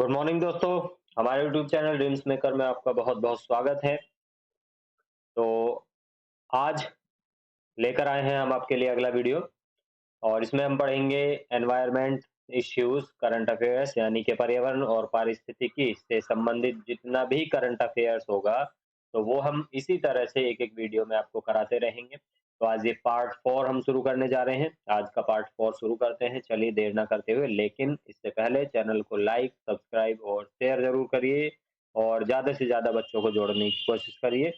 Good morning दोस्तों। हमारे YouTube channel dreams maker में आपका बहुत बहुत स्वागत है। तो आज लेकर आए हैं हम आपके लिए अगला वीडियो और इसमें हम पढ़ेंगे एनवायरनमेंट इश्यूज करंट अफेयर्स, यानी कि पर्यावरण और पारिस्थितिकी से संबंधित जितना भी करंट अफेयर्स होगा तो वो हम इसी तरह से एक एक वीडियो में आपको कराते रहेंगे। तो आज ये पार्ट 4 हम शुरू करने जा रहे हैं। आज का पार्ट 4 शुरू करते हैं। चलिए देर ना करते हुए, लेकिन इससे पहले चैनल को लाइक, सब्सक्राइब और शेयर जरूर करिए और ज्यादा से ज्यादा बच्चों को जोड़ने की कोशिश करिए।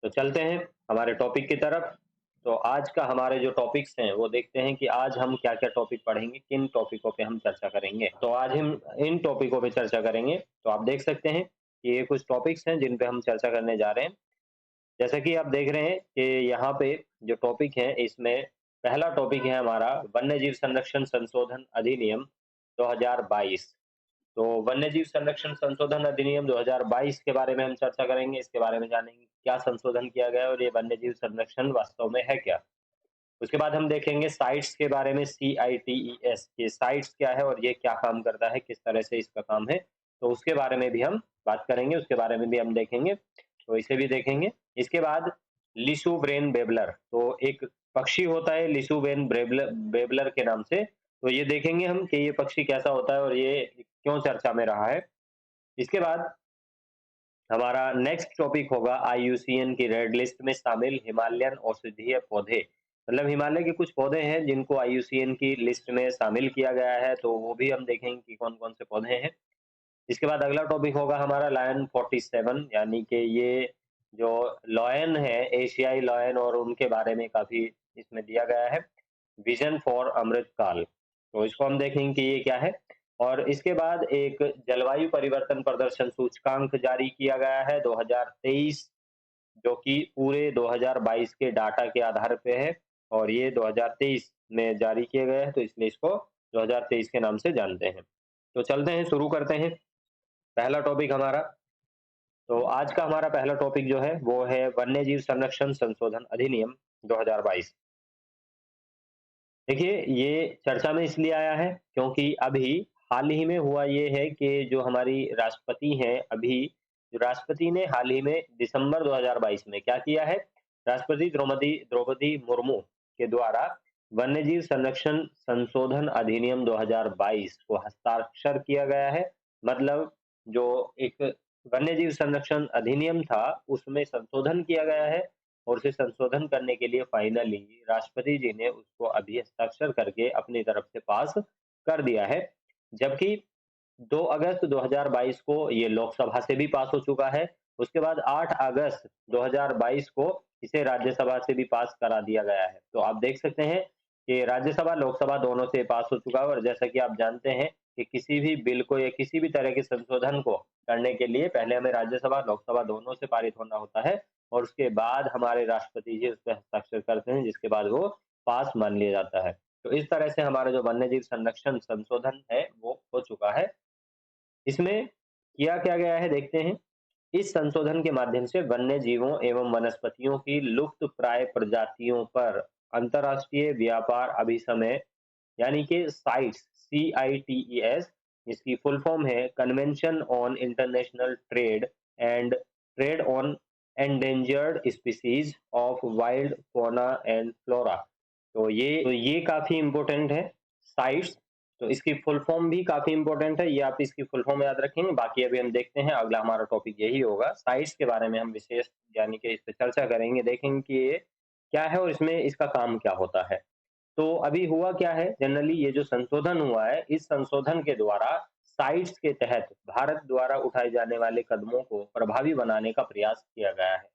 तो चलते हैं हमारे टॉपिक की तरफ। तो आज का हमारे जो टॉपिक्स हैं वो देखते हैं कि आज हम क्या-क्या टॉपिक पढ़ेंगे, किन टॉपिकों पे हम चर्चा करेंगे। तो आज हम इन टॉपिकों पे चर्चा करेंगे। तो आप देख सकते हैं कि ये कुछ टॉपिक्स हैं जिन पे हम चर्चा करने जा रहे हैं। जैसा कि आप देख रहे हैं कि यहाँ पे जो टॉपिक है इसमें पहला टॉपिक है हमारा वन्य जीव संरक्षण संशोधन अधिनियम 2022। तो वन्यजीव संरक्षण संशोधन अधिनियम 2022 के बारे में हम चर्चा करेंगे। इसके बारे में जानेंगे क्या संशोधन किया गया है और ये वन्यजीव संरक्षण वास्तव में है क्या। उसके बाद हम देखेंगे साइट्स के बारे में, CITES, ये साइट्स क्या है और ये क्या काम करता है, किस तरह से इसका काम है। तो उसके बारे में भी हम बात करेंगे, उसके बारे में भी हम देखेंगे, तो इसे भी देखेंगे। इसके बाद लिसु ब्रेन बेबलर, तो एक पक्षी होता है लिसु ब्रेन बेबलर बेबलर के नाम से। तो ये देखेंगे हम कि ये पक्षी कैसा होता है और ये क्यों चर्चा में रहा है। इसके बाद हमारा नेक्स्ट टॉपिक होगा IUCN की रेड लिस्ट में शामिल हिमालयन औषधीय पौधे। मतलब हिमालय के कुछ पौधे हैं जिनको IUCN की लिस्ट में शामिल किया गया है, तो वो भी हम देखेंगे कि कौन कौन से पौधे हैं। इसके बाद अगला टॉपिक होगा हमारा लायन 47, यानी कि ये जो लॉयन है, एशियाई लॉयन, और उनके बारे में काफी इसमें दिया गया है। विजन फॉर अमृतकाल, तो इसको हम देखेंगे कि ये क्या है। और इसके बाद एक जलवायु परिवर्तन प्रदर्शन सूचकांक जारी किया गया है 2023, जो कि पूरे 2022 के डाटा के आधार पे है और ये 2023 में जारी किए गए हैं, तो इसलिए इसको 2023 के नाम से जानते हैं। तो चलते हैं, शुरू करते हैं पहला टॉपिक हमारा। तो आज का हमारा पहला टॉपिक जो है वो है वन्यजीव संरक्षण संशोधन अधिनियम 2022। देखिए, ये चर्चा में इसलिए आया है क्योंकि अभी हाल ही में हुआ ये है कि जो हमारी राष्ट्रपति हैं, अभी जो राष्ट्रपति ने हाल ही में दिसंबर 2022 में क्या किया है, राष्ट्रपति द्रौपदी द्रौपदी मुर्मू के द्वारा वन्यजीव संरक्षण संशोधन अधिनियम 2022 को हस्ताक्षर किया गया है। मतलब जो एक वन्यजीव संरक्षण अधिनियम था उसमें संशोधन किया गया है और उसे संशोधन करने के लिए फाइनली राष्ट्रपति जी ने उसको अभी हस्ताक्षर करके अपनी तरफ से पास कर दिया है। जबकि 2 अगस्त 2022 को ये लोकसभा से भी पास हो चुका है। उसके बाद 8 अगस्त 2022 को इसे राज्यसभा से भी पास करा दिया गया है। तो आप देख सकते हैं कि राज्यसभा, लोकसभा दोनों से पास हो चुका है। और जैसा कि आप जानते हैं कि किसी भी बिल को या किसी भी तरह के संशोधन को करने के लिए पहले हमें राज्यसभा, लोकसभा दोनों से पारित होना होता है और उसके बाद हमारे राष्ट्रपति जी उस पे हस्ताक्षर करते हैं, जिसके बाद वो पास मान लिया जाता है। तो इस तरह से हमारा जो वन्यजीव संरक्षण संशोधन है वो हो चुका है। इसमें किया क्या गया है देखते हैं। इस संशोधन के माध्यम से वन्य जीवों एवं वनस्पतियों की लुप्त प्राय प्रजातियों पर अंतर्राष्ट्रीय व्यापार अभिसमय, यानी कि साइट्स, CITES, इसकी फुल फॉर्म है convention on international trade and trade on endangered species of wild fauna and flora. तो ये काफी इंपॉर्टेंट है, साइट्स। तो इसकी फुल फॉर्म भी काफी इंपॉर्टेंट है, ये आप इसकी फुल फॉर्म याद रखेंगे। बाकी अभी हम देखते हैं, अगला हमारा टॉपिक यही होगा, साइट्स के बारे में हम विशेष यानी कि इस पे चर्चा करेंगे, देखेंगे कि ये क्या है और इसमें इसका काम क्या होता है। तो अभी हुआ क्या है, जनरली ये जो संशोधन हुआ है, इस संशोधन के द्वारा साइट्स के तहत भारत द्वारा उठाए जाने वाले कदमों को प्रभावी बनाने का प्रयास किया गया है।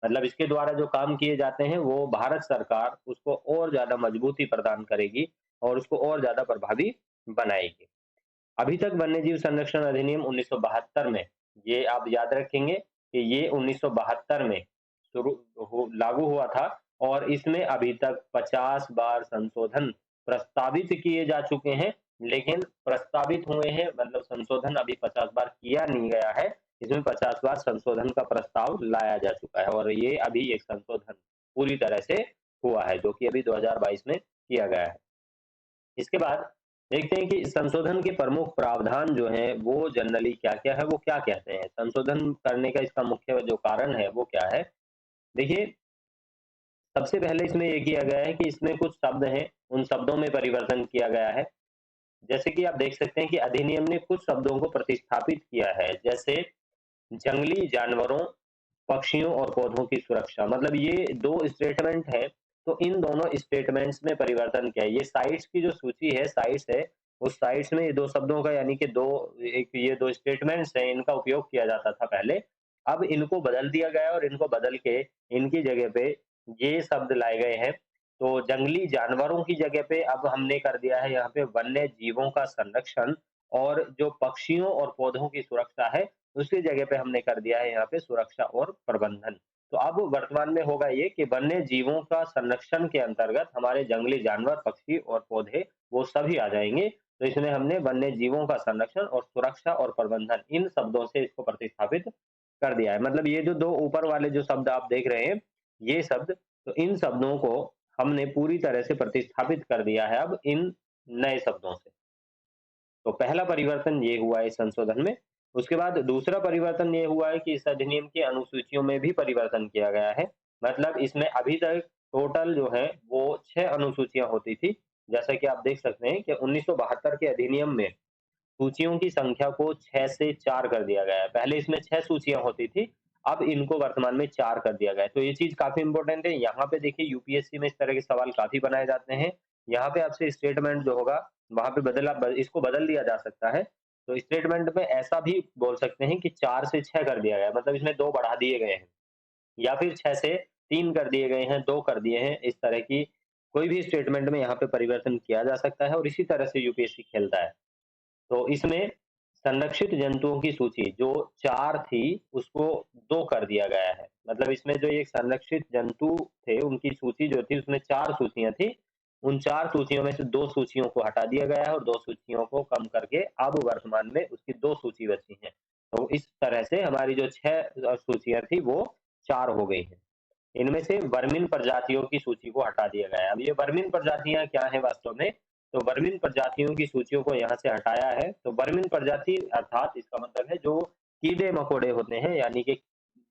मतलब इसके द्वारा जो काम किए जाते हैं वो भारत सरकार उसको और ज्यादा मजबूती प्रदान करेगी और उसको और ज्यादा प्रभावी बनाएगी। अभी तक वन्यजीव संरक्षण अधिनियम 1972 में, ये आप याद रखेंगे कि ये 1972 में लागू हुआ था और इसमें अभी तक 50 बार संशोधन प्रस्तावित किए जा चुके हैं। लेकिन प्रस्तावित हुए हैं, मतलब संशोधन अभी 50 बार किया नहीं गया है। इसमें 50 बार संशोधन का प्रस्ताव लाया जा चुका है और ये अभी एक संशोधन पूरी तरह से हुआ है जो कि अभी 2022 में किया गया है। इसके बाद देखते हैं कि संशोधन के प्रमुख प्रावधान जो हैं वो जनरली क्या-क्या है, वो क्या कहते हैं? संशोधन करने का इसका मुख्य जो कारण है वो क्या है? देखिए, सबसे पहले इसमें ये किया गया है कि इसमें कुछ शब्द हैं, उन शब्दों में परिवर्तन किया गया है। जैसे कि आप देख सकते हैं कि अधिनियम ने कुछ शब्दों को प्रतिस्थापित किया है, जैसे जंगली जानवरों, पक्षियों और पौधों की सुरक्षा। मतलब ये 2 स्टेटमेंट हैं, तो इन दोनों स्टेटमेंट्स में परिवर्तन किया है। ये साइट्स की जो सूची है, साइट्स है, उस साइट्स में ये 2 शब्दों का यानी कि 2 एक ये 2 स्टेटमेंट्स हैं, इनका उपयोग किया जाता था पहले। अब इनको बदल दिया गया है और इनको बदल के इनकी जगह पे ये शब्द लाए गए हैं। तो जंगली जानवरों की जगह पे अब हमने कर दिया है यहाँ पे वन्य जीवों का संरक्षण और जो पक्षियों और पौधों की सुरक्षा है, उसकी जगह पे हमने कर दिया है यहाँ पे सुरक्षा और प्रबंधन। तो अब वर्तमान में होगा ये कि वन्य जीवों का संरक्षण के अंतर्गत हमारे जंगली जानवर, पक्षी और पौधे वो सभी आ जाएँगे। तो इसमें हमने वन्य जीवों का संरक्षण और सुरक्षा और प्रबंधन इन शब्दों से इसको प्रतिस्थापित कर दिया है। मतलब ये जो 2 ऊपर वाले जो शब्द आप देख रहे हैं, ये शब्द तो इन शब्दों को हमने पूरी तरह से प्रतिस्थापित कर दिया है अब इन नए शब्दों से। तो पहला परिवर्तन ये हुआ है इस संशोधन में। उसके बाद दूसरा परिवर्तन ये हुआ है कि इस अधिनियम की अनुसूचियों में भी परिवर्तन किया गया है। मतलब इसमें अभी तक टोटल जो है वो 6 अनुसूचियाँ होती थी। जैसा कि आप देख सकते हैं कि 1972 के अधिनियम में सूचियों की संख्या को 6 से 4 कर दिया गया है। पहले इसमें 6 सूचियाँ होती थी, अब इनको वर्तमान में 4 कर दिया गया है। तो ये चीज़ काफ़ी इम्पोर्टेंट है। यहाँ पे देखिए यूपीएससी में इस तरह के सवाल काफ़ी बनाए जाते हैं। यहाँ पे आपसे स्टेटमेंट जो होगा, वहाँ पे इसको बदल दिया जा सकता है। तो स्टेटमेंट में ऐसा भी बोल सकते हैं कि 4 से 6 कर दिया गया है, मतलब इसमें 2 बढ़ा दिए गए हैं या फिर 6 से 3 कर दिए गए हैं, 2 कर दिए हैं। इस तरह की कोई भी स्टेटमेंट में यहाँ पे परिवर्तन किया जा सकता है और इसी तरह से यूपीएससी खेलता है। तो इसमें संरक्षित जंतुओं की सूची जो 4 थी, उसको 2 कर दिया गया है। मतलब इसमें जो ये संरक्षित जंतु थे, उनकी सूची जो थी, उसमें 4 सूचियाँ थी। उन 4 सूचियों में से 2 सूचियों को हटा दिया गया है और 2 सूचियों को कम करके अब वर्तमान में उसकी 2 सूची बची हैं। तो इस तरह से हमारी जो 6 सूचियाँ थी, वो 4 हो गई हैं। इनमें से वर्मीन प्रजातियों की सूची को हटा दिया गया है। अब ये वर्मीन प्रजातियां क्या है वास्तव में? तो वर्मीन प्रजातियों की सूचियों को यहाँ से हटाया है। तो वर्मीन प्रजाति अर्थात इसका मतलब है जो कीड़े मकोड़े होते हैं, यानी कि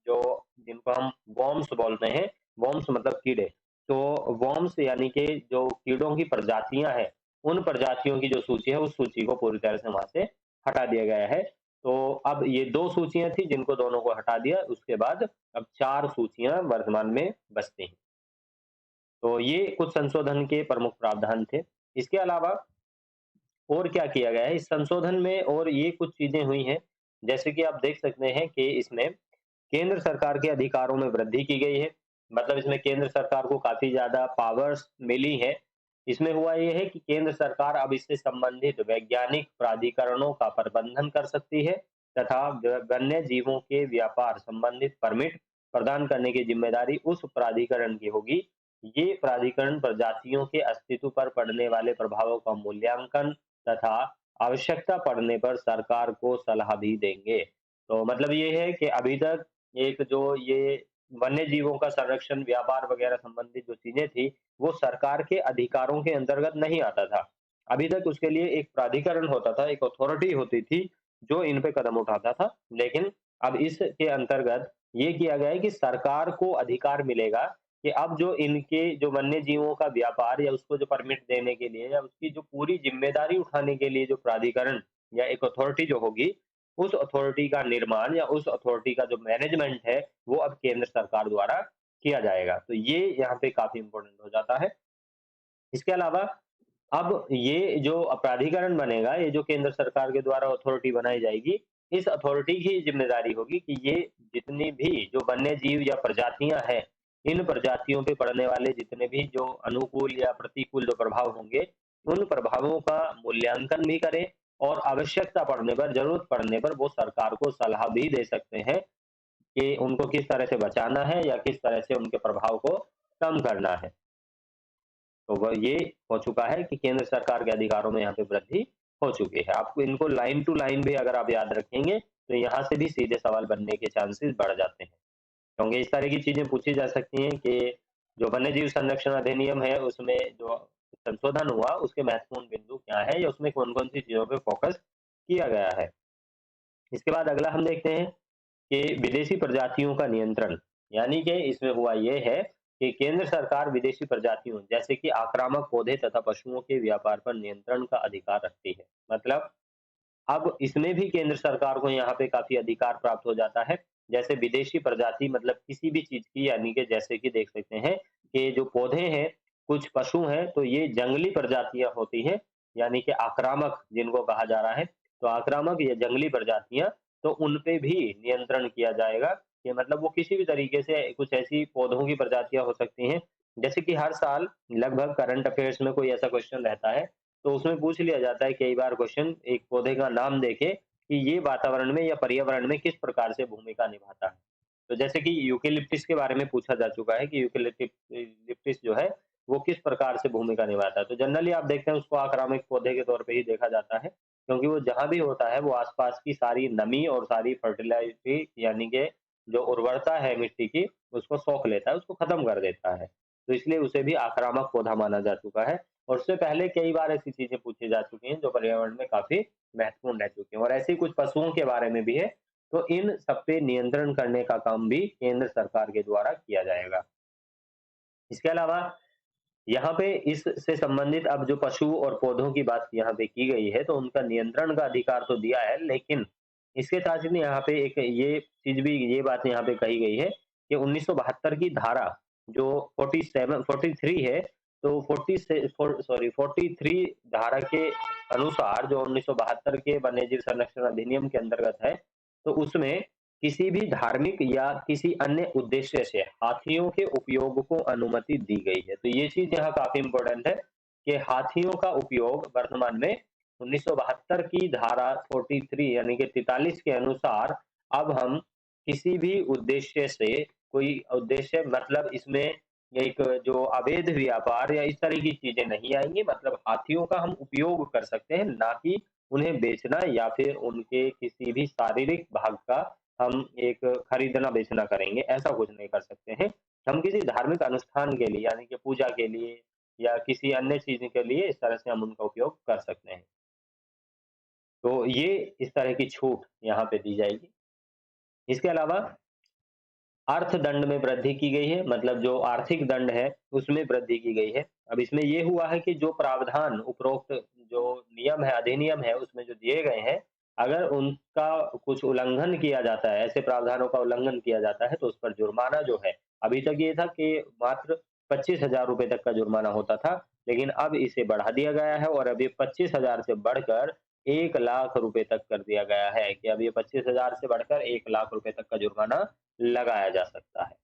जो जिनको हम वॉर्म्स बोलते हैं, वॉर्म्स मतलब कीड़े। तो वॉर्म्स यानी कि जो कीड़ों की प्रजातियां हैं, उन प्रजातियों की जो सूची है, उस सूची को पूरी तरह से वहां से हटा दिया गया है। तो अब ये 2 सूचियाँ थी जिनको दोनों को हटा दिया, उसके बाद अब 4 सूचियाँ वर्तमान में बचती हैं। तो ये कुछ संशोधन के प्रमुख प्रावधान थे। इसके अलावा और क्या किया गया है इस संशोधन में, और ये कुछ चीज़ें हुई हैं, जैसे कि आप देख सकते हैं कि इसमें केंद्र सरकार के अधिकारों में वृद्धि की गई है। मतलब इसमें केंद्र सरकार को काफ़ी ज़्यादा पावर्स मिली हैं। इसमें हुआ ये है कि केंद्र सरकार अब इससे संबंधित वैज्ञानिक प्राधिकरणों का प्रबंधन कर सकती है तथा वन्य जीवों के व्यापार संबंधित परमिट प्रदान करने की जिम्मेदारी उस प्राधिकरण की होगी। ये प्राधिकरण प्रजातियों के अस्तित्व पर पड़ने वाले प्रभावों का मूल्यांकन तथा आवश्यकता पड़ने पर सरकार को सलाह भी देंगे। तो मतलब ये है कि अभी तक एक जो ये वन्य जीवों का संरक्षण, व्यापार वगैरह संबंधित जो चीज़ें थी, वो सरकार के अधिकारों के अंतर्गत नहीं आता था। अभी तक उसके लिए एक प्राधिकरण होता था, एक अथॉरिटी होती थी, जो इन पे कदम उठाता था। लेकिन अब इसके अंतर्गत ये किया गया है कि सरकार को अधिकार मिलेगा कि अब जो इनके जो वन्य जीवों का व्यापार या उसको जो परमिट देने के लिए या उसकी जो पूरी ज़िम्मेदारी उठाने के लिए जो प्राधिकरण या एक अथॉरिटी जो होगी, उस अथॉरिटी का निर्माण या उस अथॉरिटी का जो मैनेजमेंट है, वो अब केंद्र सरकार द्वारा किया जाएगा। तो ये यहाँ पे काफ़ी इम्पोर्टेंट हो जाता है। इसके अलावा अब ये जो प्राधिकरण बनेगा, ये जो केंद्र सरकार के द्वारा अथॉरिटी बनाई जाएगी, इस अथॉरिटी की ज़िम्मेदारी होगी कि ये जितनी भी जो वन्य जीव या प्रजातियाँ हैं, इन प्रजातियों पे पड़ने वाले जितने भी जो अनुकूल या प्रतिकूल जो प्रभाव होंगे, उन प्रभावों का मूल्यांकन भी करें और आवश्यकता पड़ने पर, ज़रूरत पड़ने पर वो सरकार को सलाह भी दे सकते हैं कि उनको किस तरह से बचाना है या किस तरह से उनके प्रभाव को कम करना है। तो वह ये हो चुका है कि केंद्र सरकार के अधिकारों में यहाँ पे वृद्धि हो चुकी है। आपको इनको लाइन टू लाइन भी अगर आप याद रखेंगे, तो यहाँ से भी सीधे सवाल बनने के चांसेस बढ़ जाते हैं। क्योंकि इस तरह की चीज़ें पूछी जा सकती हैं कि जो वन्यजीव संरक्षण अधिनियम है, उसमें जो संशोधन हुआ उसके महत्वपूर्ण बिंदु क्या है या उसमें कौन-कौन सी चीज़ों पे फोकस किया गया है। इसके बाद अगला हम देखते हैं कि विदेशी प्रजातियों का नियंत्रण, यानी कि इसमें हुआ ये है कि केंद्र सरकार विदेशी प्रजातियों जैसे कि आक्रामक पौधे तथा पशुओं के व्यापार पर नियंत्रण का अधिकार रखती है। मतलब अब इसमें भी केंद्र सरकार को यहाँ पे काफ़ी अधिकार प्राप्त हो जाता है। जैसे विदेशी प्रजाति मतलब किसी भी चीज़ की, यानी कि जैसे कि देख सकते हैं कि जो पौधे हैं, कुछ पशु हैं, तो ये जंगली प्रजातियाँ होती हैं, यानी कि आक्रामक जिनको कहा जा रहा है। तो आक्रामक या जंगली प्रजातियाँ, तो उन पे भी नियंत्रण किया जाएगा कि मतलब वो किसी भी तरीके से कुछ ऐसी पौधों की प्रजातियाँ हो सकती हैं, जैसे कि हर साल लगभग करंट अफेयर्स में कोई ऐसा क्वेश्चन रहता है, तो उसमें पूछ लिया जाता है कई बार क्वेश्चन एक पौधे का नाम देके कि ये वातावरण में या पर्यावरण में किस प्रकार से भूमिका निभाता है। तो जैसे कि यूकेलिप्टिस के बारे में पूछा जा चुका है कि यूकेलिप्टिस जो है वो किस प्रकार से भूमिका निभाता है। तो जनरली आप देखते हैं उसको आक्रामक पौधे के तौर पे ही देखा जाता है, क्योंकि वो जहाँ भी होता है वो आसपास की सारी नमी और सारी फर्टिलाइटी यानी कि जो उर्वरता है मिट्टी की उसको सोख लेता है, उसको खत्म कर देता है। तो इसलिए उसे भी आक्रामक पौधा माना जा चुका है। और उससे पहले कई बार ऐसी चीजें पूछी जा चुकी हैं जो पर्यावरण में काफी महत्वपूर्ण रह चुकी हैं, और ऐसे ही कुछ पशुओं के बारे में भी है। तो इन सब पे नियंत्रण करने का काम भी केंद्र सरकार के द्वारा किया जाएगा। इसके अलावा यहाँ पे इससे संबंधित अब जो पशु और पौधों की बात यहाँ पे की गई है, तो उनका नियंत्रण का अधिकार तो दिया है, लेकिन इसके साथ ही यहाँ पे एक ये चीज भी, ये बात यहाँ पे कही गई है कि 1972 की धारा जो 47 43 है, तो 40 से सॉरी 43 धारा के अनुसार जो 1972 के वन्यजीव संरक्षण अधिनियम के अंतर्गत है, तो उसमें किसी भी धार्मिक या किसी अन्य उद्देश्य से हाथियों के उपयोग को अनुमति दी गई है। तो ये चीज़ यहाँ काफ़ी इम्पोर्टेंट है कि हाथियों का उपयोग वर्तमान में 1972 की धारा 43 यानी कि 43 के अनुसार अब हम किसी भी उद्देश्य से, कोई उद्देश्य मतलब इसमें एक जो अवैध व्यापार या इस तरह की चीज़ें नहीं आएँगी, मतलब हाथियों का हम उपयोग कर सकते हैं, ना कि उन्हें बेचना या फिर उनके किसी भी शारीरिक भाग का हम एक खरीदना-बेचना करेंगे, ऐसा कुछ नहीं कर सकते हैं। हम किसी धार्मिक अनुष्ठान के लिए यानी कि पूजा के लिए या किसी अन्य चीज़ के लिए इस तरह से हम उनका उपयोग कर सकते हैं। तो ये इस तरह की छूट यहाँ पे दी जाएगी। इसके अलावा अर्थदंड में वृद्धि की गई है, मतलब जो आर्थिक दंड है, उसमें वृद्धि की गई है। अब इसमें ये हुआ है कि जो प्रावधान उपरोक्त जो नियम है, अधिनियम है, उसमें जो दिए गए हैं, अगर उनका कुछ उल्लंघन किया जाता है, ऐसे प्रावधानों का उल्लंघन किया जाता है, तो उस पर जुर्माना जो है, अभी तक ये था कि मात्र 25,000 रुपए तक का जुर्माना होता था, लेकिन अब इसे बढ़ा दिया गया है और अब ये 25,000 से बढ़कर 1 लाख रुपए तक कर दिया गया है कि अब ये 25,000 से बढ़कर 1 लाख रुपए तक का जुर्माना लगाया जा सकता है।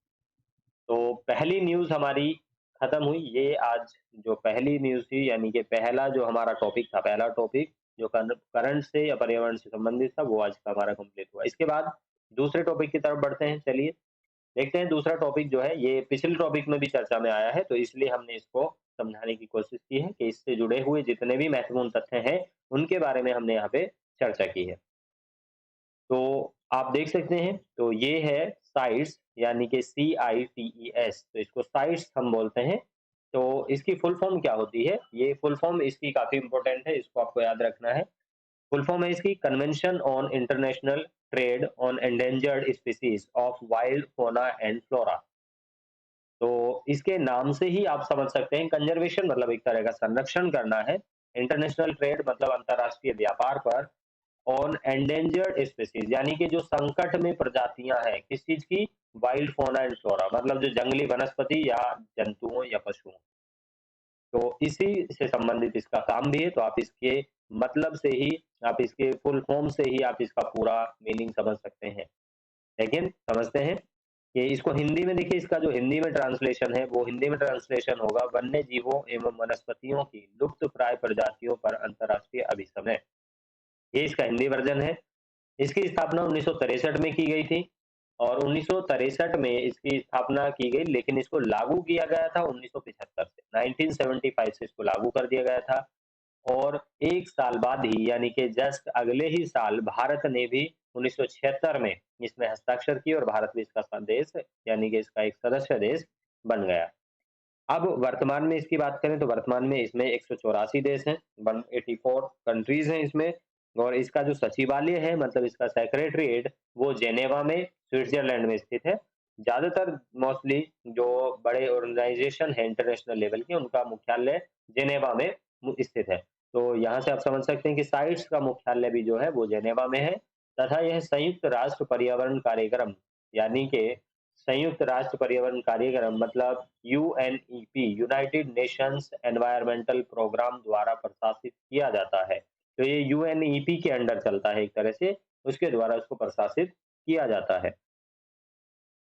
तो पहली न्यूज़ हमारी खत्म हुई। ये आज जो पहली न्यूज़ थी, यानी कि पहला जो हमारा टॉपिक था, पहला टॉपिक जो करंट से या पर्यावरण से संबंधित था, वो आज का हमारा कंप्लीट हुआ। इसके बाद दूसरे टॉपिक की तरफ बढ़ते हैं। चलिए देखते हैं दूसरा टॉपिक जो है, ये पिछले टॉपिक में भी चर्चा में आया है, तो इसलिए हमने इसको समझाने की कोशिश की है कि इससे जुड़े हुए जितने भी महत्वपूर्ण तथ्य हैं, उनके बारे में हमने यहाँ पे चर्चा की है। तो आप देख सकते हैं, तो ये है साइट्स, यानी कि CITES, तो इसको साइट्स हम बोलते हैं। तो इसकी फुल फॉर्म क्या होती है? ये फुल फॉर्म इसकी काफ़ी इम्पोर्टेंट है, इसको आपको याद रखना है। फुल फॉर्म है इसकी convention on international trade on endangered species of wild fauna and flora. तो इसके नाम से ही आप समझ सकते हैं, कंजर्वेशन मतलब एक तरह का संरक्षण करना है, इंटरनेशनल ट्रेड मतलब अंतर्राष्ट्रीय व्यापार पर, ऑन एंडेंजर्ड स्पीसीज यानी कि जो संकट में प्रजातियां हैं, किस चीज की? वाइल्ड फौना एंड फ्लोरा, मतलब जो जंगली वनस्पति या जंतुओं या पशुओं। तो इसी से संबंधित इसका काम भी है, तो आप इसके मतलब से ही, आप इसके फुल फॉर्म से ही आप इसका पूरा मीनिंग समझ सकते हैं। लेकिन समझते हैं कि इसको हिंदी में देखिए, इसका जो हिंदी में ट्रांसलेशन है, वो हिंदी में ट्रांसलेशन होगा वन्य जीवों एवं वनस्पतियों की लुप्त प्राय प्रजातियों पर अंतर्राष्ट्रीय अभिसमय। ये इसका हिंदी वर्जन है। इसकी स्थापना 1963 में की गई थी और 1963 में इसकी स्थापना की गई, लेकिन इसको लागू किया गया था 1975 से, 1975 से इसको लागू कर दिया गया था। और 1 साल बाद ही, यानी कि जस्ट अगले ही साल, भारत ने भी 1976 में इसमें हस्ताक्षर किए और भारत भी इसका देश, यानी कि इसका एक सदस्य देश बन गया। अब वर्तमान में इसकी बात करें तो वर्तमान में इसमें 184 देश हैं, 184 कंट्रीज़ हैं इसमें, और इसका जो सचिवालय है मतलब इसका सेक्रेटरीएट वो जेनेवा में स्विट्ज़रलैंड में स्थित है। ज़्यादातर मोस्टली जो बड़े ऑर्गेनाइज़ेशन हैं इंटरनेशनल लेवल के उनका मुख्यालय जेनेवा में स्थित है। तो यहाँ से आप समझ सकते हैं कि साइट्स का मुख्यालय भी जो है वो जेनेवा में है, तथा यह संयुक्त राष्ट्र पर्यावरण कार्यक्रम यानी कि संयुक्त राष्ट्र पर्यावरण कार्यक्रम मतलब UNEP United Nations environmental programme द्वारा प्रशासित किया जाता है। तो ये यूएनईपी के अंडर चलता है एक तरह से, उसके द्वारा उसको प्रशासित किया जाता है।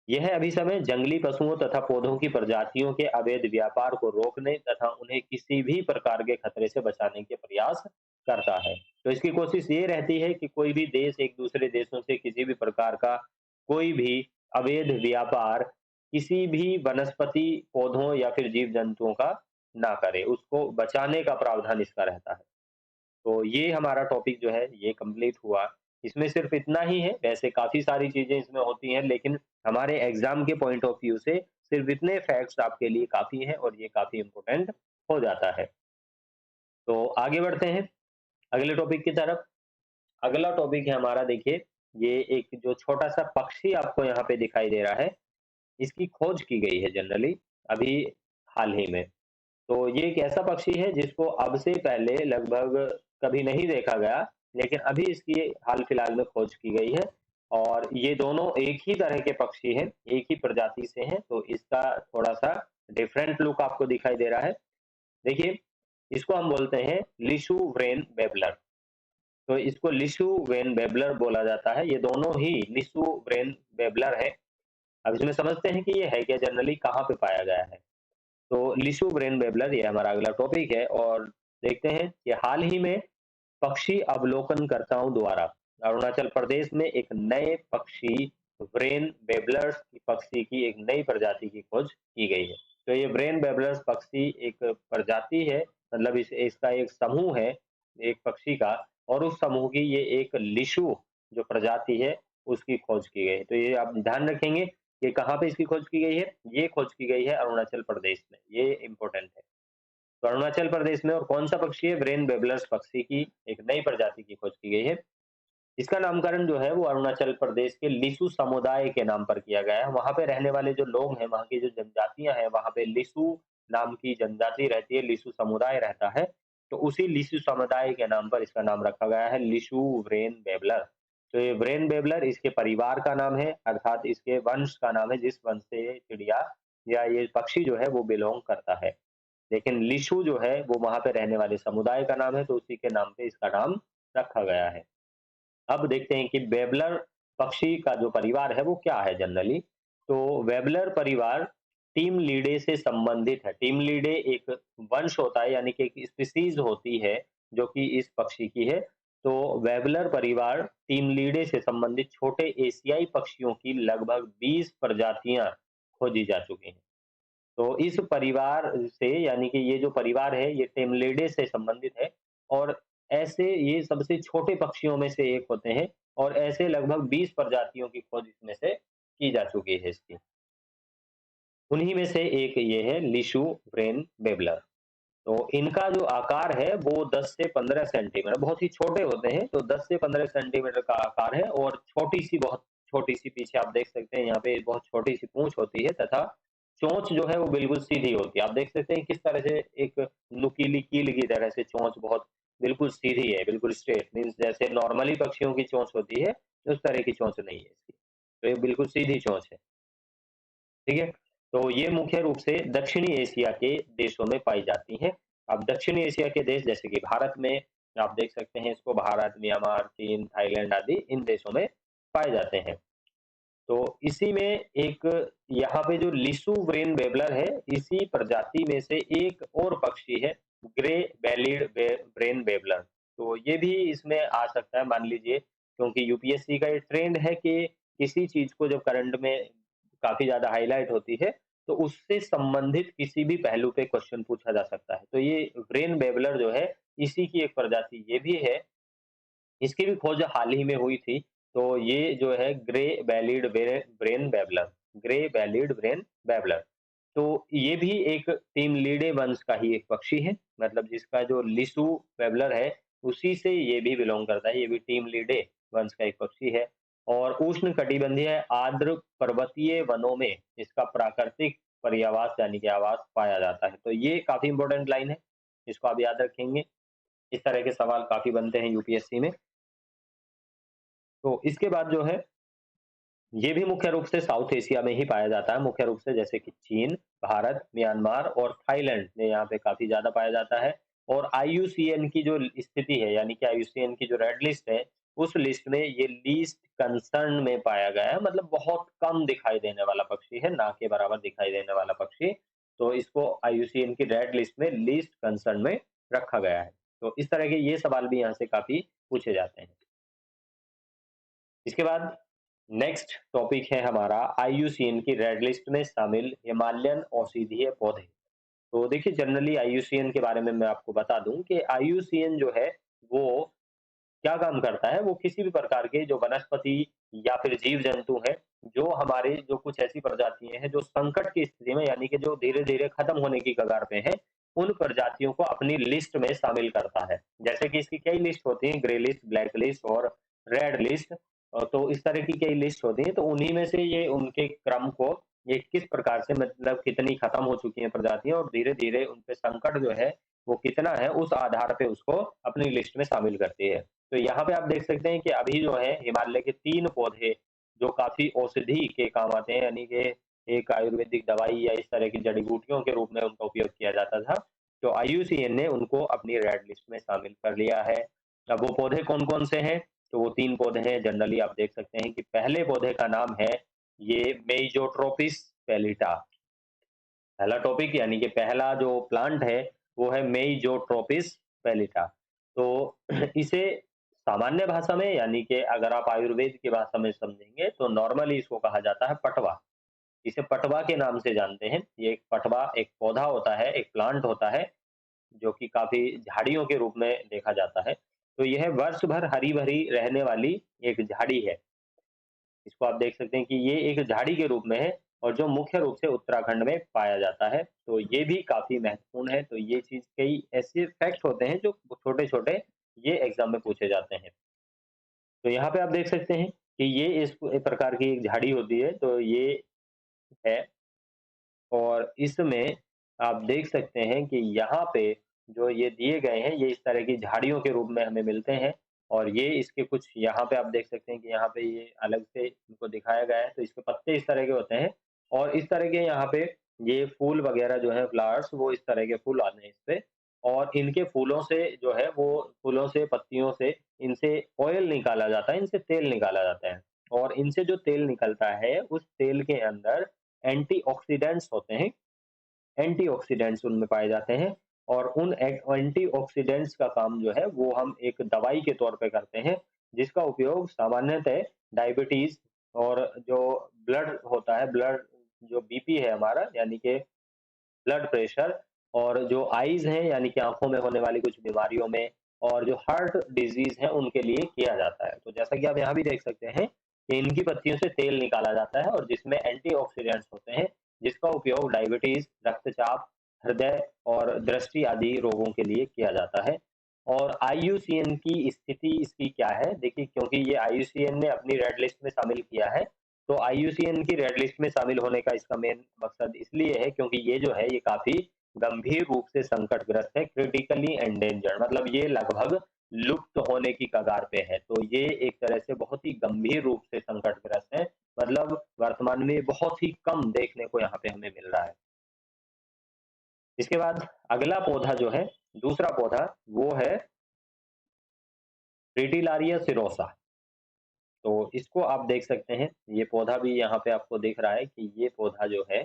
यह अभी समय जंगली पशुओं तथा पौधों की प्रजातियों के अवैध व्यापार को रोकने तथा उन्हें किसी भी प्रकार के खतरे से बचाने के प्रयास करता है। तो इसकी कोशिश ये रहती है कि कोई भी देश एक दूसरे देशों से किसी भी प्रकार का कोई भी अवैध व्यापार किसी भी वनस्पति, पौधों या फिर जीव-जंतुओं का ना करे, उसको बचाने का प्रावधान इसका रहता है। तो ये हमारा टॉपिक जो है ये कंप्लीट हुआ। इसमें सिर्फ़ इतना ही है, वैसे काफ़ी सारी चीज़ें इसमें होती हैं लेकिन हमारे एग्ज़ाम के पॉइंट ऑफ व्यू से सिर्फ़ इतने फैक्ट्स आपके लिए काफ़ी हैं और ये काफ़ी इम्पोर्टेंट हो जाता है। तो आगे बढ़ते हैं अगले टॉपिक की तरफ। अगला टॉपिक है हमारा देखिए, ये एक जो छोटा-सा पक्षी आपको यहाँ पे दिखाई दे रहा है, इसकी खोज की गई है जनरली अभी हाल ही में। तो ये एक ऐसा पक्षी है जिसको अब से पहले लगभग कभी नहीं देखा गया, लेकिन अभी इसकी हाल-फिलहाल में खोज की गई है और ये दोनों एक ही तरह के पक्षी हैं, एक ही प्रजाति से हैं, तो इसका थोड़ा-सा डिफरेंट लुक आपको दिखाई दे रहा है। देखिए, इसको हम बोलते हैं लिशु व्रेन बेबलर। तो इसको लिशु वेन बेबलर बोला जाता है। ये दोनों ही लिशु व्रेन बेबलर है। अब इसमें समझते हैं कि ये है क्या, जनरली कहाँ पे पाया गया है। तो लिशु ब्रेन बेबलर ये हमारा अगला टॉपिक है और देखते हैं कि हाल ही में पक्षी अवलोकनकर्ताओं द्वारा अरुणाचल प्रदेश में एक नए पक्षी ब्रेन बेबलर्स की पक्षी की एक नई प्रजाति की खोज की गई है। तो ये ब्रेन बेबलर्स पक्षी एक प्रजाति है, मतलब इसका एक समूह है एक पक्षी का, और उस समूह की ये एक लिशु जो प्रजाति है उसकी खोज की गई है। तो ये आप ध्यान रखेंगे कि कहाँ पे इसकी खोज की गई है? ये खोज की गई है अरुणाचल प्रदेश में, ये इम्पोर्टेंट है। तो अरुणाचल प्रदेश में और कौन-सा पक्षी है? ब्रेन बेबलर्स पक्षी की एक नई प्रजाति की खोज की गई है। इसका नामकरण जो है वो अरुणाचल प्रदेश के लिसु समुदाय के नाम पर किया गया है। वहाँ पे रहने वाले जो लोग हैं, वहाँ की जो जनजातियाँ हैं, वहाँ पे लिसु नाम की जनजाति रहती है, लिसु समुदाय रहता है। तो उसी लिसु समुदाय के नाम पर इसका नाम रखा गया है लिसु व्रेन बेबलर। तो ये व्रेन बेबलर इसके परिवार का नाम है, अर्थात इसके वंश का नाम है, जिस वंश से ये चिड़िया या ये पक्षी जो है वो बिलॉन्ग करता है। लेकिन लिशु जो है वो वहाँ पे रहने वाले समुदाय का नाम है, तो उसी के नाम पे इसका नाम रखा गया है। अब देखते हैं कि वेबलर पक्षी का जो परिवार है वो क्या है जनरली। तो वेबलर परिवार टीमलीडे से संबंधित है। टीमलीडे एक वंश होता है, यानी कि एक स्पीशीज होती है जो कि इस पक्षी की है। तो वेबलर परिवार टीमलीडे से संबंधित छोटे एशियाई पक्षियों की लगभग 20 प्रजातियां खोजी जा चुकी हैं। तो इस परिवार से, यानी कि ये जो परिवार है ये टेमलेडे से संबंधित है और ऐसे ये सबसे छोटे पक्षियों में से एक होते हैं और ऐसे लगभग 20 प्रजातियों की खोज इसमें से की जा चुकी है इसकी। उन्हीं में से एक ये है लिशु ब्रेन बेबलर। तो इनका जो आकार है वो 10 से 15 सेंटीमीटर, बहुत ही छोटे होते हैं, तो 10 से 15 सेंटीमीटर का आकार है और छोटी-सी, बहुत छोटी-सी, पीछे आप देख सकते हैं यहाँ पे बहुत छोटी-सी पूँछ होती है तथा चोंच जो है वो बिल्कुल सीधी होती है। आप देख सकते हैं किस तरह से एक नुकीली कील की तरह से चोंच बहुत बिल्कुल सीधी है, बिल्कुल स्ट्रेट, मीन्स जैसे नॉर्मली पक्षियों की चोंच होती है, उस तरह की चोंच नहीं है इसकी। तो ये बिल्कुल सीधी चोंच है। ठीक है? तो ये मुख्य रूप से दक्षिणी एशिया के देशों में पाई जाती हैं। अब दक्षिणी एशिया के देश जैसे कि भारत में आप देख सकते हैं इसको, भारत, म्यांमार, चीन, थाईलैंड आदि इन देशों में पाए जाते हैं। तो इसी में एक यहाँ पे जो लिसु ब्रेन बेबलर है, इसी प्रजाति में से एक और पक्षी है ग्रे बेलीड ब्रेन बेबलर। तो ये भी इसमें आ सकता है, मान लीजिए, क्योंकि यूपीएससी का ये ट्रेंड है कि किसी चीज को जब करंट में काफी ज्यादा हाईलाइट होती है तो उससे संबंधित किसी भी पहलू पे क्वेश्चन पूछा जा सकता है। तो ये ब्रेन बेबलर जो है इसी की एक प्रजाति ये भी है। इसकी भी खोज हाल ही में हुई थी। तो ये जो है grey bellied brain babbler, grey bellied brain babbler. तो ये भी एक टीमलीडे वंश का ही एक पक्षी है, मतलब जिसका जो लिसु वेबलर है, उसी से ये भी बिलॉन्ग करता है, ये भी टीमलीडे वंश का एक पक्षी है। और उष्णकटिबंधीय आर्द्र पर्वतीय वनों में इसका प्राकृतिक पर्यावास यानी कि आवास पाया जाता है। तो ये काफ़ी इम्पोर्टेंट लाइन है, इसको आप याद रखेंगे। इस तरह के सवाल काफ़ी बनते हैं यूपीएससी में। तो इसके बाद जो है, ये भी मुख्य रूप से साउथ एशिया में ही पाया जाता है, मुख्य रूप से जैसे कि चीन, भारत, म्यांमार और थाईलैंड में यहाँ पे काफ़ी ज़्यादा पाया जाता है। और आईयूसीएन की जो स्थिति है, यानी कि आईयूसीएन की जो रेड लिस्ट है, उस लिस्ट में ये लीस्ट कंसर्न में पाया गया है, मतलब बहुत कम दिखाई देने वाला पक्षी है, ना के बराबर दिखाई देने वाला पक्षी। तो इसको आईयूसीएन की रेड लिस्ट में लीस्ट कंसर्न में रखा गया है। तो इस तरह के ये सवाल भी यहाँ से काफ़ी पूछे जाते हैं। इसके बाद नेक्स्ट टॉपिक है हमारा आईयूसीएन की रेड लिस्ट में शामिल हिमालयन औषधीय पौधे। तो देखिए, जनरली आईयूसीएन के बारे में मैं आपको बता दूं कि आईयूसीएन जो है वो क्या काम करता है, वो किसी भी प्रकार के जो वनस्पति या फिर जीव जंतु हैं, जो हमारे जो कुछ ऐसी प्रजातियां हैं जो संकट की स्थिति में यानी कि जो धीरे धीरे खत्म होने की कगार पे हैं, उन प्रजातियों को अपनी लिस्ट में शामिल करता है। जैसे कि इसकी कई लिस्ट होती हैं, ग्रे लिस्ट, ब्लैक लिस्ट और रेड लिस्ट। तो इस तरह की कई लिस्ट होती हैं, तो उन्हीं में से ये उनके क्रम को, ये किस प्रकार से, मतलब कितनी खत्म हो चुकी हैं प्रजातियां और धीरे धीरे उन पे संकट जो है वो कितना है, उस आधार पे उसको अपनी लिस्ट में शामिल करती है। तो यहाँ पे आप देख सकते हैं कि अभी जो है हिमालय के 3 पौधे जो काफ़ी औषधि के काम आते हैं, यानी कि एक आयुर्वेदिक दवाई या इस तरह की जड़ी-बूटियों के रूप में उनका उपयोग किया जाता था। तो आईयूसीएन ने उनको अपनी रेड लिस्ट में शामिल कर लिया है। अब वो पौधे कौन-कौन से हैं? तो वो 3 पौधे हैं, जनरली आप देख सकते हैं कि पहले पौधे का नाम है ये मेइजोट्रोपिस पैलिटा। पहला टॉपिक यानी कि पहला जो प्लांट है वो है मेइजोट्रोपिस पैलिटा। तो इसे सामान्य भाषा में, यानी कि अगर आप आयुर्वेद की भाषा में समझेंगे तो नॉर्मली इसको कहा जाता है पटवा। इसे पटवा के नाम से जानते हैं। ये एक पटवा एक पौधा होता है, एक प्लांट होता है, जो कि काफी झाड़ियों के रूप में देखा जाता है। तो यह वर्ष भर हरी भरी रहने वाली एक झाड़ी है। इसको आप देख सकते हैं कि ये एक झाड़ी के रूप में है और जो मुख्य रूप से उत्तराखंड में पाया जाता है। तो ये भी काफ़ी महत्वपूर्ण है। तो ये चीज़, कई ऐसे फैक्ट होते हैं जो छोटे-छोटे ये एग्ज़ाम में पूछे जाते हैं। तो यहाँ पे आप देख सकते हैं कि ये इस एक प्रकार की एक झाड़ी होती है, तो ये है। और इसमें आप देख सकते हैं कि यहाँ पे जो ये दिए गए हैं, ये इस तरह की झाड़ियों के रूप में हमें मिलते हैं। और ये इसके कुछ यहाँ पे आप देख सकते हैं कि यहाँ पे ये अलग से इनको दिखाया गया है, तो इसके पत्ते इस तरह के होते हैं। और इस तरह के यहाँ पे ये फूल वगैरह जो है, फ्लावर्स, वो इस तरह के फूल आते हैं इस पे। और इनके फूलों से जो है वो, फूलों से, पत्तियों से, इनसे ऑयल निकाला जाता है, इनसे तेल निकाला जाता है। और इनसे जो तेल निकलता है, उस तेल के अंदर एंटीऑक्सीडेंट्स होते हैं, एंटीऑक्सीडेंट्स उनमें पाए जाते हैं। और उन एंटीऑक्सीडेंट्स का काम जो है वो हम एक दवाई के तौर पे करते हैं, जिसका उपयोग सामान्यतः डायबिटीज और जो ब्लड होता है, ब्लड जो बीपी है हमारा, यानी कि ब्लड प्रेशर, और जो आईज हैं यानी कि आंखों में होने वाली कुछ बीमारियों में, और जो हार्ट डिजीज है उनके लिए किया जाता है। तो जैसा कि आप यहाँ भी देख सकते हैं कि इनकी पत्तियों से तेल निकाला जाता है और जिसमें एंटीऑक्सीडेंट्स होते हैं, जिसका उपयोग डायबिटीज, रक्तचाप, हृदय और दृष्टि आदि रोगों के लिए किया जाता है। और आईयूसीएन की स्थिति इसकी क्या है, देखिए, क्योंकि ये आईयूसीएन ने अपनी रेड लिस्ट में शामिल किया है। तो आईयूसीएन की रेड लिस्ट में शामिल होने का इसका मेन मकसद इसलिए है क्योंकि ये जो है ये काफी गंभीर रूप से संकटग्रस्त है, क्रिटिकली एंडेंजर्ड, मतलब ये लगभग लुप्त होने की कगार पे है। तो ये एक तरह से बहुत ही गंभीर रूप से संकटग्रस्त है, मतलब वर्तमान में बहुत ही कम देखने को यहाँ पे हमें मिल रहा है। इसके बाद अगला पौधा जो है, दूसरा पौधा, वो है फ्रिटिलारिया सिरोसा। तो इसको आप देख सकते हैं, ये पौधा भी यहाँ पे आपको दिख रहा है कि ये पौधा जो है,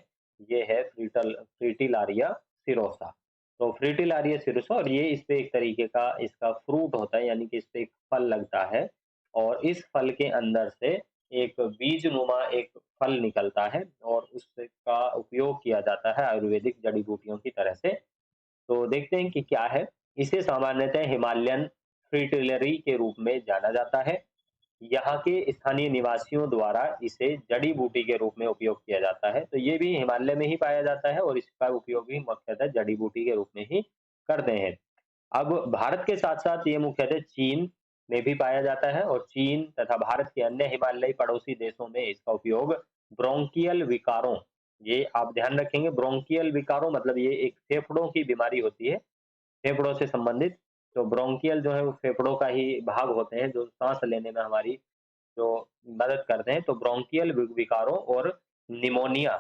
ये है फ्रिटिलारिया सिरोसा। तो फ्रिटिलारिया सिरोसा, और ये इस पे एक तरीके का इसका फ्रूट होता है, यानी कि इस पे एक फल लगता है। और इस फल के अंदर से एक बीज नुमा एक फल निकलता है और उसका उपयोग किया जाता है आयुर्वेदिक जड़ी बूटियों की तरह से। तो देखते हैं कि क्या है। इसे सामान्यतः हिमालयन फ्रिटिलरी के रूप में जाना जाता है। यहाँ के स्थानीय निवासियों द्वारा इसे जड़ी बूटी के रूप में उपयोग किया जाता है। तो ये भी हिमालय में ही पाया जाता है और इसका उपयोग भी मुख्यतः जड़ी बूटी के रूप में ही करते हैं। अब भारत के साथ-साथ ये मुख्यतः चीन में भी पाया जाता है और चीन तथा भारत के अन्य हिमालयी पड़ोसी देशों में इसका उपयोग ब्रोंकियल विकारों, ये आप ध्यान रखेंगे, ब्रोंकियल विकारों मतलब ये एक फेफड़ों की बीमारी होती है, फेफड़ों से संबंधित। तो ब्रोंकियल जो है वो फेफड़ों का ही भाग होते हैं जो सांस लेने में हमारी जो मदद करते हैं। तो ब्रोंकियल विकारों और निमोनिया,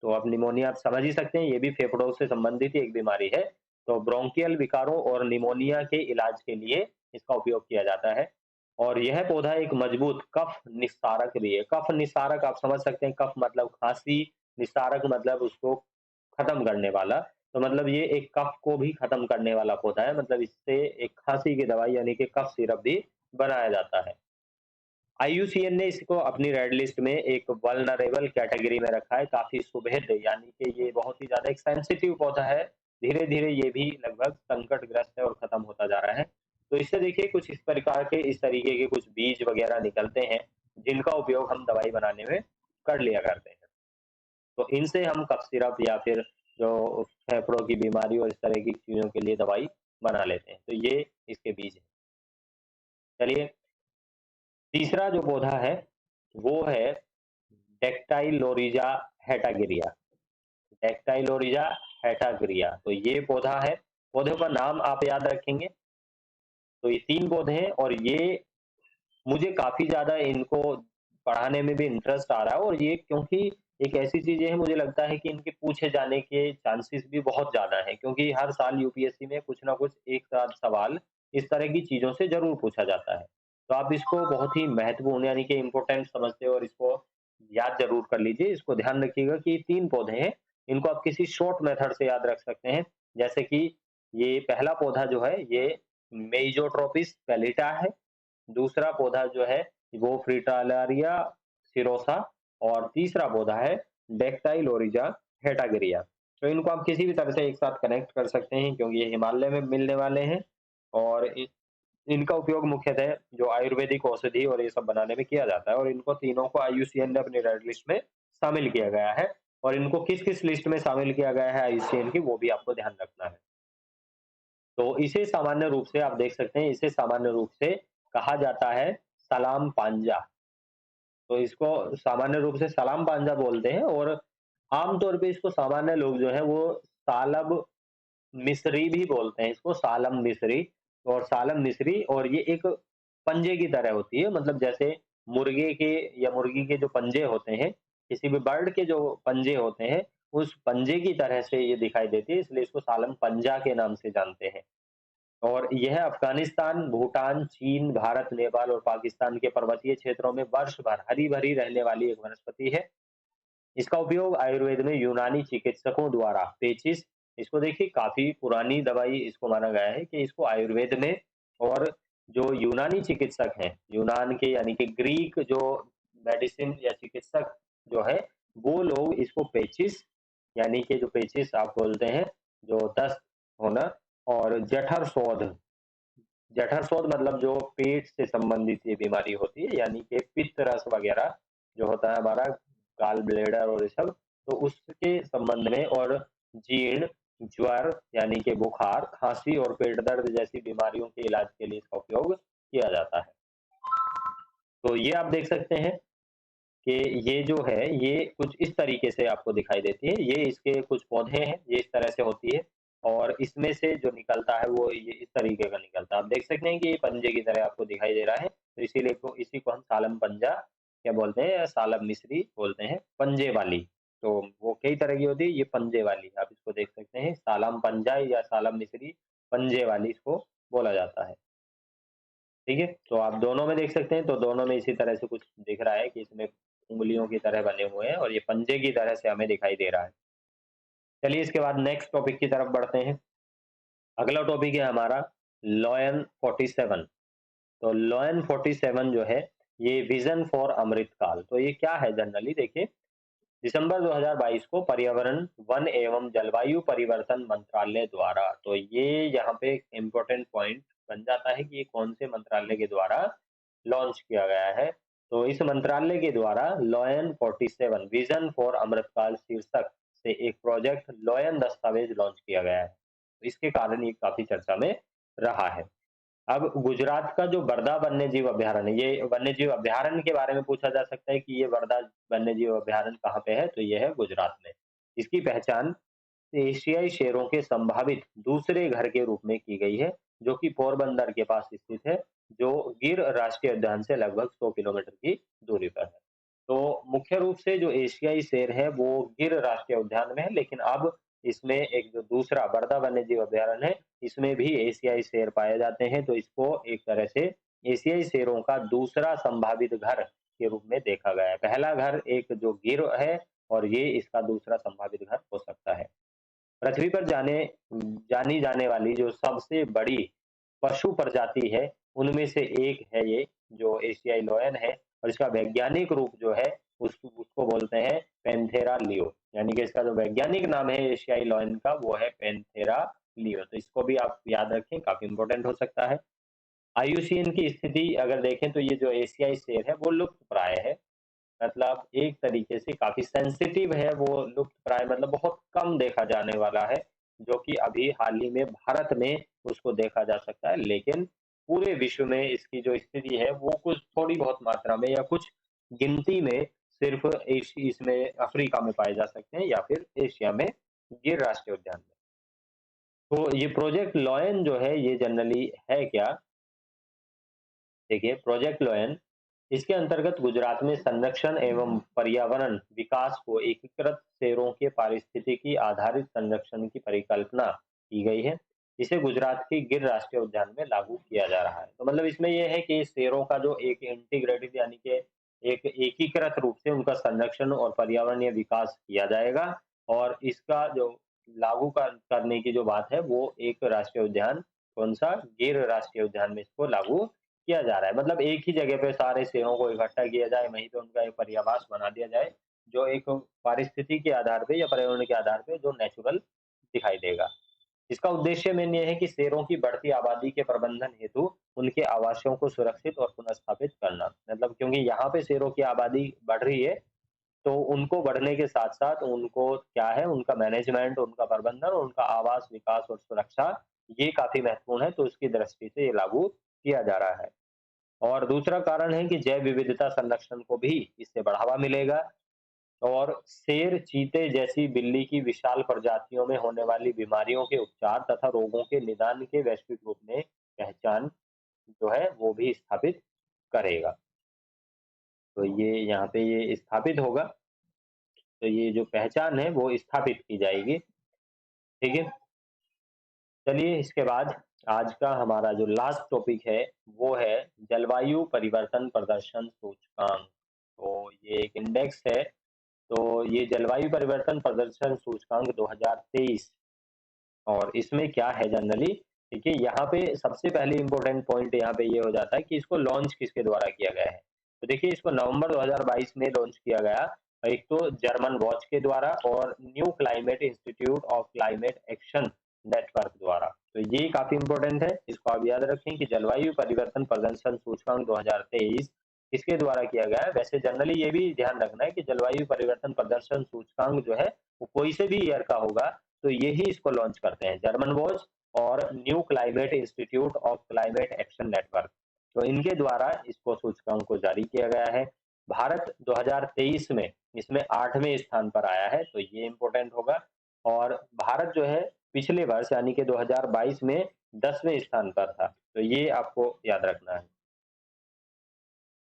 तो अब निमोनिया आप समझ ही सकते हैं, ये भी फेफड़ों से संबंधित ही एक बीमारी है। तो ब्रोंकियल विकारों और निमोनिया के इलाज के लिए इसका उपयोग किया जाता है और यह पौधा एक मजबूत कफ निस्तारक भी है। कफ निस्तारक आप समझ सकते हैं, कफ मतलब खांसी, निस्तारक मतलब उसको खत्म करने वाला। तो मतलब ये एक कफ को भी खत्म करने वाला पौधा है, मतलब इससे एक खांसी की दवाई यानी कि कफ सिरप भी बनाया जाता है। आईयूसीएन ने इसको अपनी रेड लिस्ट में एक वल्नरेबल कैटेगरी में रखा है, काफ़ी सुभेद यानी कि ये बहुत ही ज़्यादा एक सेंसिटिव पौधा है। धीरे-धीरे ये भी लगभग संकटग्रस्त है और खत्म होता जा रहा है। तो इससे देखिए कुछ इस प्रकार के इस तरीके के कुछ बीज वगैरह निकलते हैं, जिनका उपयोग हम दवाई बनाने में कर लिया करते हैं। तो इनसे हम कफ सिरप या फिर जो फेफड़ों की बीमारी और इस तरह की चीज़ों के लिए दवाई बना लेते हैं। तो ये इसके बीज हैं। चलिए तीसरा जो पौधा है, वो है डेक्टाइलोरिजा हेटागिरिया। डेक्टाइलोरिजा हेटागिरिया, तो ये पौधा है, पौधे का नाम आप याद रखेंगे। तो ये 3 पौधे हैं और ये मुझे काफ़ी ज़्यादा इनको पढ़ाने में भी इंटरेस्ट आ रहा है और ये क्योंकि एक ऐसी चीज़ें हैं मुझे लगता है कि इनके पूछे जाने के चांसेस भी बहुत ज़्यादा हैं क्योंकि हर साल यूपीएससी में कुछ ना कुछ एक साथ सवाल इस तरह की चीज़ों से ज़रूर पूछा जाता है। तो आप इसको बहुत ही महत्वपूर्ण यानी कि इम्पोर्टेंट समझते हो और इसको याद ज़रूर कर लीजिए। इसको ध्यान रखिएगा कि 3 पौधे हैं, इनको आप किसी शॉर्ट मेथड से याद रख सकते हैं। जैसे कि ये पहला पौधा जो है ये मेइजोट्रोपिस पैलिटा है। दूसरा पौधा जो है वो फ्रिटालारिया सिरोसा और तीसरा पौधा है डेक्टाइलोरिजा हेटागिरिया। तो इनको आप किसी भी तरह से एक साथ कनेक्ट कर सकते हैं क्योंकि ये हिमालय में मिलने वाले हैं और इनका उपयोग मुख्यतः जो आयुर्वेदिक औषधि और ये सब बनाने में किया जाता है और इनको तीनों को आईयूसीएन ने अपनी रेड लिस्ट में शामिल किया गया है और इनको किस किस लिस्ट में शामिल किया गया है आईयूसीएन की वो भी आपको ध्यान रखना है। तो इसे सामान्य रूप से आप देख सकते हैं, इसे सामान्य रूप से कहा जाता है सलाम पांजा। तो इसको सामान्य रूप से सलाम पांजा बोलते हैं और आम तौर पे इसको सामान्य लोग जो है वो सालब मिस्री भी बोलते हैं, इसको सालम मिस्री और सालम मिस्री। और ये एक पंजे की तरह होती है, मतलब जैसे मुर्गे के या मुर्गी के जो पंजे होते हैं, किसी भी बर्ड के जो पंजे होते हैं, उस पंजे की तरह से ये दिखाई देती है, इसलिए इसको सालम पंजा के नाम से जानते हैं। और यह अफ़गानिस्तान, भूटान, चीन, भारत, नेपाल और पाकिस्तान के पर्वतीय क्षेत्रों में वर्ष भर हरी-भरी रहने वाली एक वनस्पति है। इसका उपयोग आयुर्वेद में यूनानी चिकित्सकों द्वारा पेचिश, इसको देखिए काफ़ी पुरानी दवाई इसको माना गया है कि इसको आयुर्वेद में और जो यूनानी चिकित्सक हैं, यूनान के यानी कि ग्रीक जो मेडिसिन या चिकित्सक जो है, वो लोग इसको पेचिश यानी कि जो पेचिश आप बोलते हैं, जो दस्त होना और जठरशोथ, जठरशोथ मतलब जो पेट से संबंधित ये बीमारी होती है यानी कि पित्त रस वगैरह जो होता है हमारा गाल ब्लेडर और ये सब, तो उसके संबंध में और जीर्ण, ज्वर यानी कि बुखार, खांसी और पेट दर्द जैसी बीमारियों के इलाज के लिए इसका उपयोग किया जाता है। तो ये आप देख सकते हैं कि ये जो है ये कुछ इस तरीके से आपको दिखाई देती है। ये इसके कुछ पौधे हैं, ये इस तरह से होती है और इसमें से जो निकलता है वो ये इस तरीके का निकलता है। आप देख सकते हैं कि ये पंजे की तरह आपको दिखाई दे रहा है, तो इसीलिए इसी को हम सालम पंजा क्या बोलते हैं या सालम मिस्री बोलते हैं, पंजे वाली। तो वो कई तरह की होती है, ये पंजे वाली आप इसको देख सकते हैं, सालम पंजा या सालम मिस्री पंजे वाली इसको बोला जाता है। ठीक है? तो आप दोनों में देख सकते हैं, तो दोनों में इसी तरह से कुछ दिख रहा है कि इसमें उँगलियों की तरह बने हुए हैं और ये पंजे की तरह से हमें दिखाई दे रहा है। चलिए इसके बाद नेक्स्ट टॉपिक की तरफ बढ़ते हैं। अगला टॉपिक है हमारा लॉयन 47। तो लॉयन 47 जो है, ये विज़न फॉर अमृतकाल। तो ये क्या है जनरली देखिए, दिसंबर 2022 को पर्यावरण, वन एवं जलवायु परिवर्तन मंत्रालय द्वारा, तो ये यहाँ पे इम्पोर्टेंट पॉइंट बन जाता है कि ये कौन से मंत्रालय के द्वारा लॉन्च किया गया है। तो इस मंत्रालय के द्वारा लॉयन 47 विजन फॉर अमृतकाल शीर्षक से एक प्रोजेक्ट लॉयन दस्तावेज लॉन्च किया गया है। तो इसके कारण ये काफी चर्चा में रहा है। अब गुजरात का जो वर्धा वन्यजीव अभयारण्य, ये वन्यजीव अभयारण्य के बारे में पूछा जा सकता है कि ये वर्धा वन्यजीव अभयारण्य कहाँ पे है, तो ये है गुजरात में। इसकी पहचान एशियाई शेरों के संभावित दूसरे घर के रूप में की गई है, जो कि पोरबंदर के पास स्थित है, जो गिर राष्ट्रीय उद्यान से लगभग 100 किलोमीटर की दूरी पर है। तो मुख्य रूप से जो एशियाई शेर है वो गिर राष्ट्रीय उद्यान में है, लेकिन अब इसमें एक जो दूसरा वर्धा वन्यजीव अभयारण्य है, इसमें भी एशियाई शेर पाए जाते हैं। तो इसको एक तरह से एशियाई शेरों का दूसरा संभावित घर के रूप में देखा गया है। पहला घर एक जो गिर है और ये इसका दूसरा संभावित घर हो सकता है। पृथ्वी पर जानी जाने वाली जो सबसे बड़ी पशु प्रजाति है, उनमें से एक है ये जो एशियाई लायन है, और इसका वैज्ञानिक रूप जो है उसको बोलते हैं पैंथेरा लियो। यानी कि इसका जो वैज्ञानिक नाम है एशियाई लायन का वो है पैंथेरा लियो। तो इसको भी आप याद रखें, काफी इंपॉर्टेंट हो सकता है। आईयूसीएन की स्थिति अगर देखें तो ये जो एशियाई शेर है वो लुप्त प्राय है। मतलब एक तरीके से काफ़ी सेंसिटिव है, वो लुप्तप्राय मतलब बहुत कम देखा जाने वाला है, जो कि अभी हाल ही में भारत में उसको देखा जा सकता है। लेकिन पूरे विश्व में इसकी जो स्थिति है वो कुछ थोड़ी बहुत मात्रा में या कुछ गिनती में सिर्फ इसमें अफ्रीका में पाए जा सकते हैं या फिर एशिया में गिर राष्ट्रीय उद्यान में। तो ये प्रोजेक्ट लॉयन जो है ये जनरली है क्या? देखिए प्रोजेक्ट लॉयन इसके अंतर्गत गुजरात में संरक्षण एवं पर्यावरण विकास को एकीकृत शेरों के पारिस्थितिकी आधारित संरक्षण की परिकल्पना की गई है। इसे गुजरात के गिर राष्ट्रीय उद्यान में लागू किया जा रहा है। तो मतलब इसमें यह है कि शेरों का जो एक इंटीग्रेटेड यानी कि एक एकीकृत रूप से उनका संरक्षण और पर्यावरणीय विकास किया जाएगा, और इसका जो करने की जो बात है वो एक राष्ट्रीय उद्यान, कौन सा, गिर राष्ट्रीय उद्यान में इसको लागू किया जा रहा है। मतलब एक ही जगह पे सारे शेरों को इकट्ठा किया जाए, वहीं पे उनका एक पर्यावास बना दिया जाए, जो एक पारिस्थिति के आधार पे या पर्यावरण के आधार पे जो नेचुरल दिखाई देगा। इसका उद्देश्य मेन ये है कि शेरों की बढ़ती आबादी के प्रबंधन हेतु उनके आवासों को सुरक्षित और पुनर्स्थापित करना। मतलब क्योंकि यहाँ पे शेरों की आबादी बढ़ रही है, तो उनको बढ़ने के साथ-साथ उनको क्या है, उनका मैनेजमेंट, उनका प्रबंधन और उनका आवास, विकास और सुरक्षा, ये काफ़ी महत्वपूर्ण है। तो इसकी दृष्टि से ये लागू किया जा रहा है। और दूसरा कारण है कि जैव विविधता संरक्षण को भी इससे बढ़ावा मिलेगा, और शेर, चीते जैसी बिल्ली की विशाल प्रजातियों में होने वाली बीमारियों के उपचार तथा रोगों के निदान के वैश्विक रूप में पहचान जो है वो भी स्थापित करेगा। तो ये यहाँ पे ये स्थापित होगा, तो ये जो पहचान है वो स्थापित की जाएगी। ठीक है? चलिए इसके बाद आज का हमारा जो लास्ट टॉपिक है वो है जलवायु परिवर्तन प्रदर्शन सूचकांक। तो ये एक इंडेक्स है। तो ये जलवायु परिवर्तन प्रदर्शन सूचकांक 2023, और इसमें क्या है जनरली, देखिए यहाँ पे सबसे पहले इम्पोर्टेंट पॉइंट यहाँ पे ये हो जाता है कि इसको लॉन्च किसके द्वारा किया गया है। तो देखिए इसको नवंबर 2022 में लॉन्च किया गया, एक तो जर्मन वॉच के द्वारा और new climate institute of climate action network द्वारा। तो ये काफी इंपॉर्टेंट है, इसको आप याद रखें कि जलवायु परिवर्तन प्रदर्शन सूचकांक 2023 किसके द्वारा किया गया है। वैसे जनरली ये भी ध्यान रखना है कि जलवायु परिवर्तन प्रदर्शन सूचकांक जो है वो कोई से भी ईयर का होगा, तो यही इसको लॉन्च करते हैं, जर्मन वॉच और new climate institute of climate action network. तो इनके द्वारा इसको सूचकांक को जारी किया गया है। भारत 2023 में इसमें 8वें स्थान पर आया है, तो ये इंपॉर्टेंट होगा। और भारत जो है पिछले वर्ष यानी कि 2022 में 10वें स्थान पर था, तो ये आपको याद रखना है।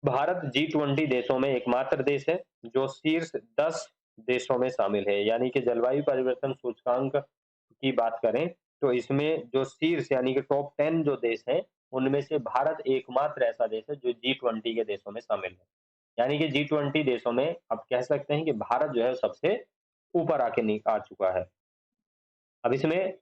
भारत G20 देशों में एकमात्र देश है जो शीर्ष 10 देशों में शामिल है। यानी कि जलवायु परिवर्तन सूचकांक की बात करें तो इसमें जो शीर्ष यानी कि टॉप 10 जो देश हैं, उनमें से भारत एकमात्र ऐसा देश है जो G20 के देशों में शामिल है। यानी कि G20 देशों में आप कह सकते हैं कि भारत जो है सबसे ऊपर आ चुका है। अब इसमें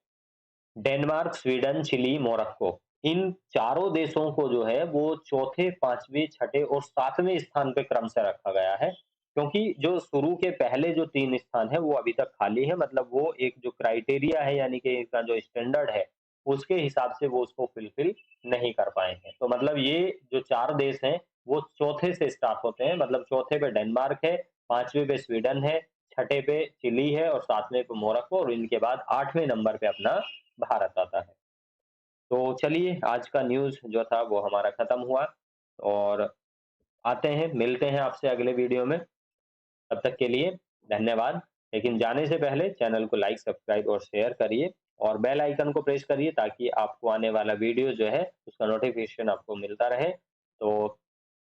डेनमार्क, स्वीडन, चिली, मोरक्को, इन चारों देशों को जो है वो चौथे, 5वें, छठे और 7वें स्थान पे क्रम से रखा गया है। क्योंकि जो शुरू के पहले जो 3 स्थान है वो अभी तक खाली है। मतलब वो एक जो क्राइटेरिया है यानी कि इसका जो स्टैंडर्ड है उसके हिसाब से वो उसको फुलफिल नहीं कर पाए हैं। तो मतलब ये जो 4 देश हैं, वो चौथे से स्टार्ट होते हैं, मतलब चौथे पे डेनमार्क है, 5वें पे स्वीडन है, छठे पे चिली है और 7वें पे मोरक्को और इनके बाद 8वें नंबर पे अपना भारत आता है। तो चलिए आज का न्यूज़ जो था वो हमारा खत्म हुआ और आते हैं, मिलते हैं आपसे अगले वीडियो में। तब तक के लिए धन्यवाद। लेकिन जाने से पहले चैनल को लाइक, सब्सक्राइब और शेयर करिए और बेल आइकन को प्रेस करिए ताकि आपको आने वाला वीडियो जो है उसका नोटिफ़िकेशन आपको मिलता रहे। तो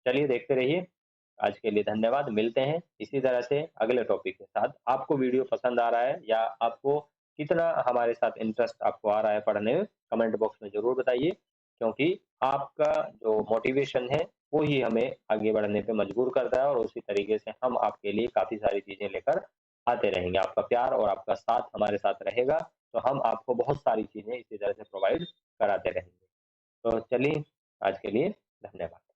चलिए देखते रहिए। आज के लिए धन्यवाद। मिलते हैं इसी तरह से अगले टॉपिक के साथ। आपको वीडियो पसंद आ रहा है या आपको कितना हमारे साथ इंटरेस्ट आपको आ रहा है पढ़ने में, कमेंट बॉक्स में ज़रूर बताइए क्योंकि आपका जो मोटिवेशन है वो ही हमें आगे बढ़ने पे मजबूर करता है और उसी तरीके से हम आपके लिए काफ़ी सारी चीज़ें लेकर आते रहेंगे। आपका प्यार और आपका साथ हमारे साथ रहेगा, तो हम आपको बहुत सारी चीज़ें इसी तरह से प्रोवाइड कराते रहेंगे। तो चलिए, आज के लिए धन्यवाद।